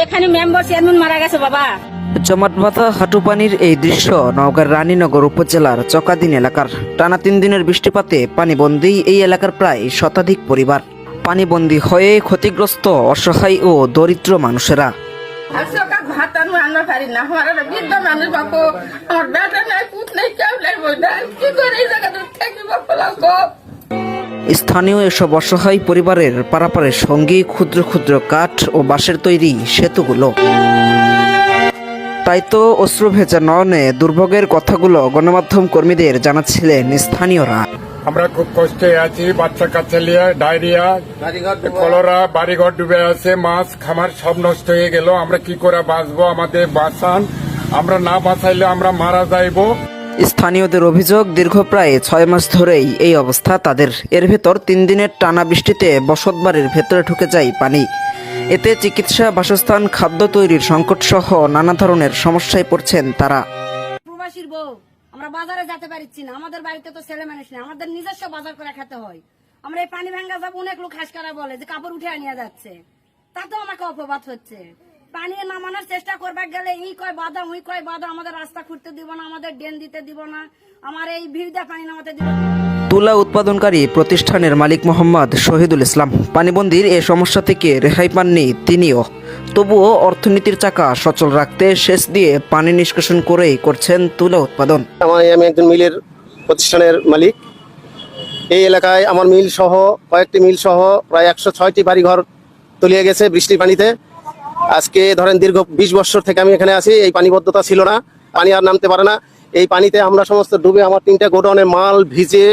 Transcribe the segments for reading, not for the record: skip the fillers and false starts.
এখানে member chairman মারা গেছে বাবা। জমাটবাঁধা হাঁটু পানির এই দৃশ্য নওগাঁর রানীনগর উপজেলার চকাদিন এলাকার। টানা 3 দিনের বৃষ্টিপাতে পানিবন্দী এই এলাকার প্রায় শতাধিক পরিবার। পানিবন্দী হয়ে ক্ষতিগ্রস্ত অসহায় ও দরিদ্র মানুষেরা। ভাত আমি রান্না পারি না, আমার একটা বৃদ্ধ মানুষ বাপু, আমার বেটা নাই, পুত নাই, কেউ নাই, বই নাই, কি করে এই জায়গাটা থাকি বাপু লাগবো। স্থানীয় এসব অসহায় পরিবারের পারাপারের সঙ্গে ক্ষুদ্র ক্ষুদ্র কাঠ ও বাঁশের তৈরি সেতুগুলো। তাই তো অশ্রু ভেজা নয়নে দুর্ভোগের কথাগুলো গণমাধ্যম কর্মীদের জানাচ্ছিলেন স্থানীয়রা। আমরা খুব কষ্টে আছি, বাচ্চা কাচ্চা নিয়ে ডায়রিয়া, কলেরা, বাড়িঘর ডুবে আছে, মাছ খামার সব নষ্ট হয়ে গেল। আমরা কি করে বাঁচবো? আমাদের বাঁচান, আমরা না বাঁচাইলে আমরা মারা যাইবো। স্থানীয়দের অভিযোগ, দীর্ঘ প্রায় 6 মাস ধরেই এই অবস্থা তাদের। এর ভেতর 3 দিনের টানা বৃষ্টিতে বসতবাড়ির ভেতরে ঢুকে যায় পানি। এতে চিকিৎসা, বাসস্থান, খাদ্য তৈরির সংকট সহ নানা ধরনের সমস্যায় পড়ছেন তারা। প্রবাসীর বউ, আমরা বাজারে যেতে পারছি না, আমাদের বাড়িতে তো ছেলে মানুষ নেই, আমাদের নিজস্ব বাজার করে খেতে হয়। আমরা এই পানি ভাঙ্গা যাবো, অনেক লোক হাস করা বলে যে কাপড় উঠে নিয়ে যাচ্ছে, তাতেও আমাকে অপবাদ হচ্ছে। পানি নামানোর চেষ্টা করবার গেলে এই কয় বাধা, ওই কয় বাধা, আমাদের রাস্তা খুঁড়তে দিব না, আমাদের ড্রেন দিতে দিব না, আমার এই ভিড়টা পানি নামাতে দিব না। তুলা উৎপাদনকারী প্রতিষ্ঠানের মালিক মোহাম্মদ শহীদুল ইসলাম পানিবন্দির এ সমস্যা থেকে রেহাই পাননি তিনিও। তবুও অর্থনীতির চাকা সচল রাখতে সেচ দিয়ে পানি নিষ্কাশন করেই করছেন তুলা উৎপাদন। আমি একজন মিলের প্রতিষ্ঠানের মালিক। এই এলাকায় আমার মিল সহ কয়েকটি মিল সহ প্রায় 106টি বাড়িঘর তলিয়ে গেছে বৃষ্টির পানিতে। আজকে ধরেন দীর্ঘ 20 বছর থেকে আমি এখানে আছি, এই পানিবদ্ধতা ছিল না, পানি আর নামতে পারে না। এই পানিতে আমরা সমস্ত ডুবে, আমার 3টা গোডাউনের মাল ভিজে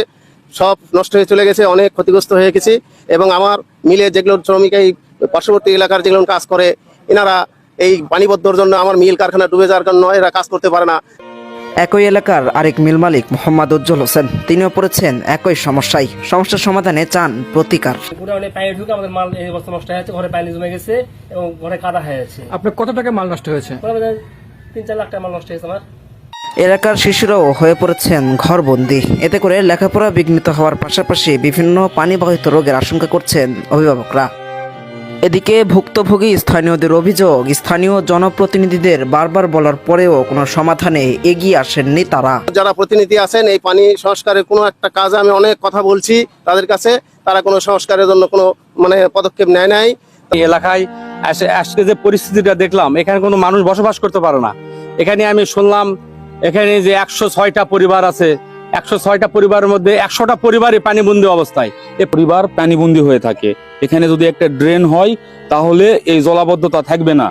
সব নষ্ট হয়ে চলে গেছে, অনেক ক্ষতিগ্রস্ত হয়ে গেছি। এবং আমার মিলে যেগুলো শ্রমিক এই পার্শ্ববর্তী এলাকার যেগুলো কাজ করে, এনারা এই পানিবদ্ধর জন্য আমার মিল কারখানা ডুবে যাওয়ার জন্য এরা কাজ করতে পারে না। একই এলাকার আরেক মিল মালিক মোহাম্মদ উজ্জ্বল হোসেন, তিনিও পড়েছেন একই সমস্যায়। সমস্যার সমাধানে চান প্রতিকার। গোডাউনে পানি ঢুকে আমাদের মাল এই অবস্থা নষ্ট হয়ে যাচ্ছে, ঘরে পানি জমে গেছে এবং ঘরে কাদা হয়ে যাচ্ছে। আপনার কত টাকা মাল নষ্ট হয়েছে? 3-4 লাখ টাকা মাল নষ্ট হয়েছে আমার। এলাকার শিশুরাও হয়ে পড়েছেন ঘরবন্দি। এতে করে লেখাপড়া বিঘ্নিত হওয়ার পাশাপাশি বিভিন্ন পানিবাহিত রোগের আশঙ্কা করছেন অভিভাবকরা। এদিকে ভুক্তভোগী স্থানীয়দের অভিযোগ, স্থানীয় জনপ্রতিনিধিদের বারবার বলার পরেও কোনো সমাধানে এগিয়ে আসেননি তারা। যারা প্রতিনিধি আছেন, এই পানি সংস্কারের কোনো একটা কাজে আমি অনেক কথা বলছি তাদের কাছে, তারা কোনো সংস্কারের জন্য কোনো পদক্ষেপ নেয় নাই। এই এলাকায় আজকে যে পরিস্থিতিটা দেখলাম, এখানে কোনো মানুষ বসবাস করতে পারে না। এখানে আমি শুনলাম এখানে যে 106টা পরিবার আছে, 106টা পরিবারের মধ্যে 100টা পরিবারই পানিবন্দী অবস্থায়। এ পরিবার পানিবন্দী হয়ে থাকে। এখানে যদি একটা ড্রেন হয় তাহলে এই জলাবদ্ধতা থাকবে না।